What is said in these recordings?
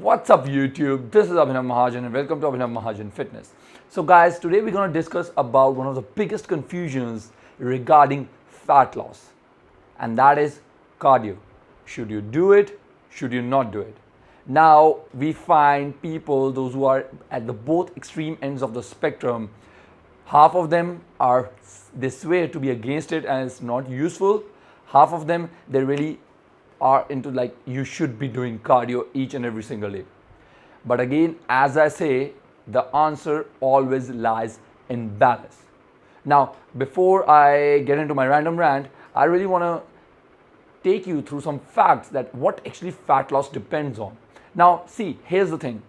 What's up YouTube? This is Abhinav Mahajan and welcome to Abhinav Mahajan Fitness. So guys, today we're going to discuss about one of the biggest confusions regarding fat loss, and that is cardio. Should you do it? Should you not do it? Now we find people, those who are at the both extreme ends of the spectrum, half of them they swear to be against it and it's not useful. Half of them, they really are into like you should be doing cardio each and every single day. But again, as I say, the answer always lies in balance. Now, before I get into my random rant, I really want to take you through some facts that what actually fat loss depends on. Now, see, here's the thing.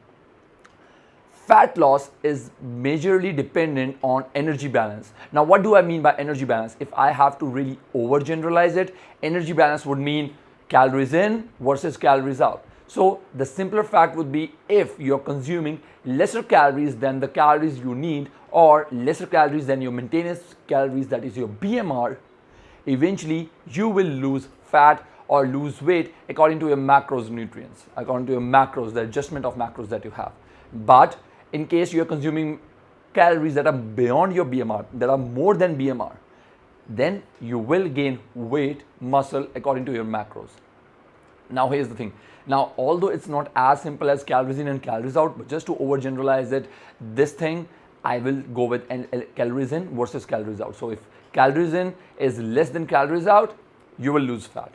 Fat loss is majorly dependent on energy balance. Now, what do I mean by energy balance? If I have to really overgeneralize it, energy balance would mean calories in versus calories out. So the simpler fact would be if you're consuming lesser calories than the calories you need or lesser calories than your maintenance calories, that is your BMR, eventually you will lose fat or lose weight according to your macros nutrients, according to your macros, the adjustment of macros that you have. But in case you're consuming calories that are beyond your BMR, that are more than BMR, then you will gain weight, muscle according to your macros. Now here's the thing. Now, although it's not as simple as calories in and calories out, but just to overgeneralize it, this thing I will go with calories in versus calories out. So if calories in is less than calories out, you will lose fat.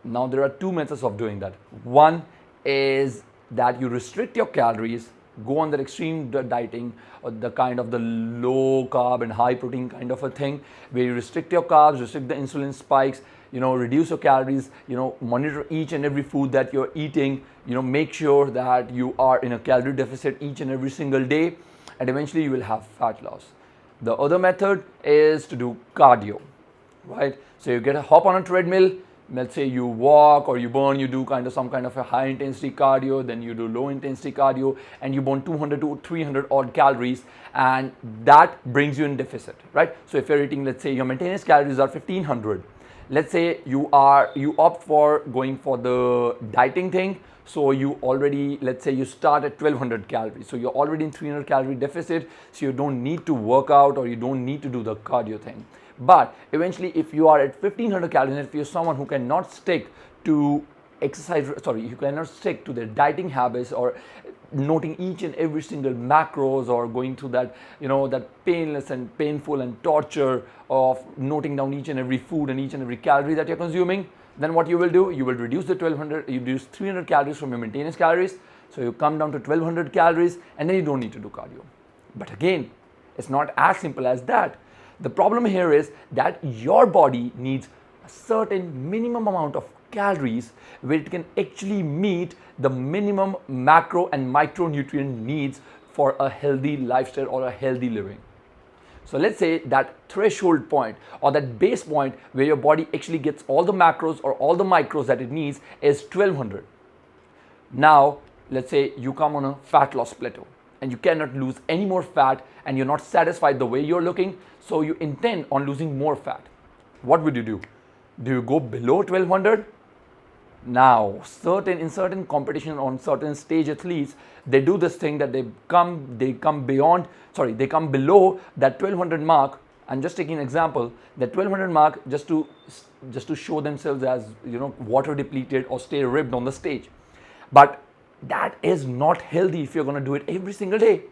Now there are two methods of doing that. One is that you restrict your calories, go on that extreme dieting or the kind of the low carb and high protein kind of a thing where you restrict your carbs, restrict the insulin spikes, reduce your calories, monitor each and every food that you're eating, make sure that you are in a calorie deficit each and every single day, and eventually you will have fat loss. The other method is to do cardio, right? So you hop on a treadmill. Let's say you walk or you burn, you do some kind of a high intensity cardio, then you do low intensity cardio and you burn 200 to 300 odd calories, and that brings you in deficit, right? So if you're eating, let's say your maintenance calories are 1500, let's say you opt for going for the dieting thing, so you already, let's say you start at 1200 calories, so you're already in 300 calorie deficit, so you don't need to work out or you don't need to do the cardio thing. But eventually, if you are at 1500 calories, if you're someone who cannot stick to you cannot stick to their dieting habits or noting each and every single macros or going through that, that painless and painful and torture of noting down each and every food and each and every calorie that you're consuming, then what you will do, you will reduce the 1200, you reduce 300 calories from your maintenance calories. So you come down to 1200 calories and then you don't need to do cardio. But again, it's not as simple as that. The problem here is that your body needs a certain minimum amount of calories where it can actually meet the minimum macro and micronutrient needs for a healthy lifestyle or a healthy living. So let's say that threshold point or that base point where your body actually gets all the macros or all the micros that it needs is 1200. Now, let's say you come on a fat loss plateau and you cannot lose any more fat and you're not satisfied the way you're looking, so you intend on losing more fat. What would you do? Do you go below 1200? Now, in certain competition on certain stage athletes, they do this thing that they come below that 1200 mark. I'm just taking an example, that 1200 mark just to show themselves as water depleted or stay ripped on the stage. But that is not healthy if you're going to do it every single day.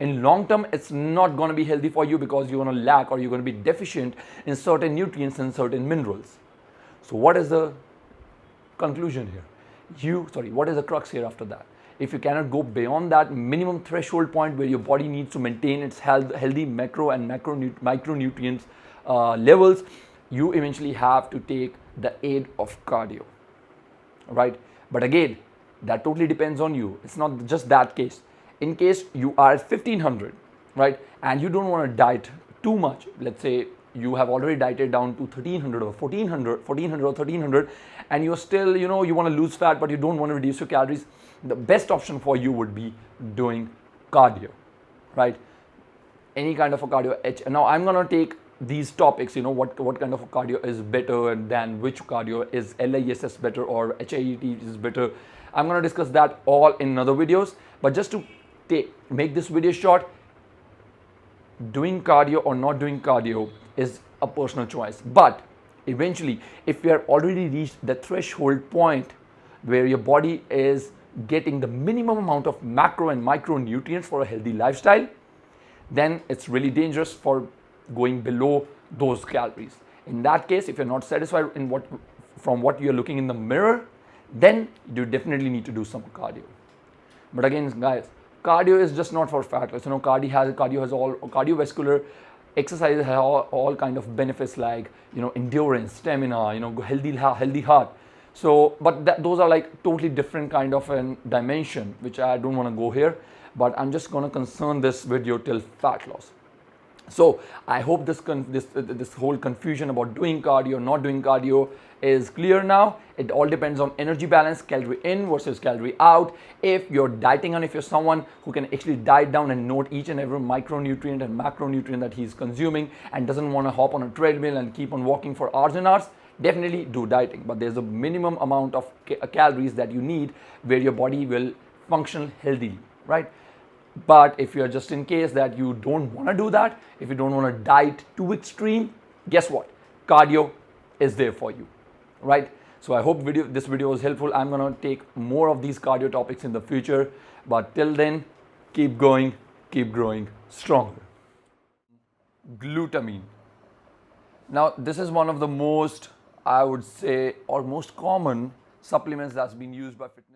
In long term, it's not going to be healthy for you because you're going to lack or you're going to be deficient in certain nutrients and certain minerals. So what is the conclusion here? What is the crux here after that? If you cannot go beyond that minimum threshold point where your body needs to maintain its healthy macro and micronutrients levels, you eventually have to take the aid of cardio, right? But again, that totally depends on you. It's not just that case. In case you are at 1500, right, and you don't want to diet too much, let's say you have already dieted down to 1300 or 1400 or 1300, and you're still, you want to lose fat, but you don't want to reduce your calories, the best option for you would be doing cardio, right? Any kind of a cardio. Now I'm going to take these topics, what kind of a cardio is better and than which cardio is LISS better or HIIT is better. I'm going to discuss that all in other videos. But just to make this video short, doing cardio or not doing cardio is a personal choice. But eventually, if you have already reached the threshold point where your body is getting the minimum amount of macro and micronutrients for a healthy lifestyle, then it's really dangerous for going below those calories. In that case, if you're not satisfied from what you're looking in the mirror, then you definitely need to do some cardio. But again, guys, cardio is just not for fat loss. Cardiovascular exercises have all kind of benefits like endurance, stamina, healthy heart. So, but those are like totally different kind of a dimension, which I don't want to go here. But I'm just going to concern this video till fat loss. So I hope this whole confusion about doing cardio, not doing cardio is clear now. It all depends on energy balance, calorie in versus calorie out. If you're dieting and if you're someone who can actually diet down and note each and every micronutrient and macronutrient that he's consuming and doesn't want to hop on a treadmill and keep on walking for hours and hours, definitely do dieting. But there's a minimum amount of calories that you need where your body will function healthily, right? But if you're just in case that you don't want to do that, if you don't want to diet too extreme, guess what? Cardio is there for you, right? So I hope this video was helpful. I'm going to take more of these cardio topics in the future. But till then, keep going, keep growing stronger. Glutamine. Now, this is one of the most, I would say, or most common supplements that's been used by fitness.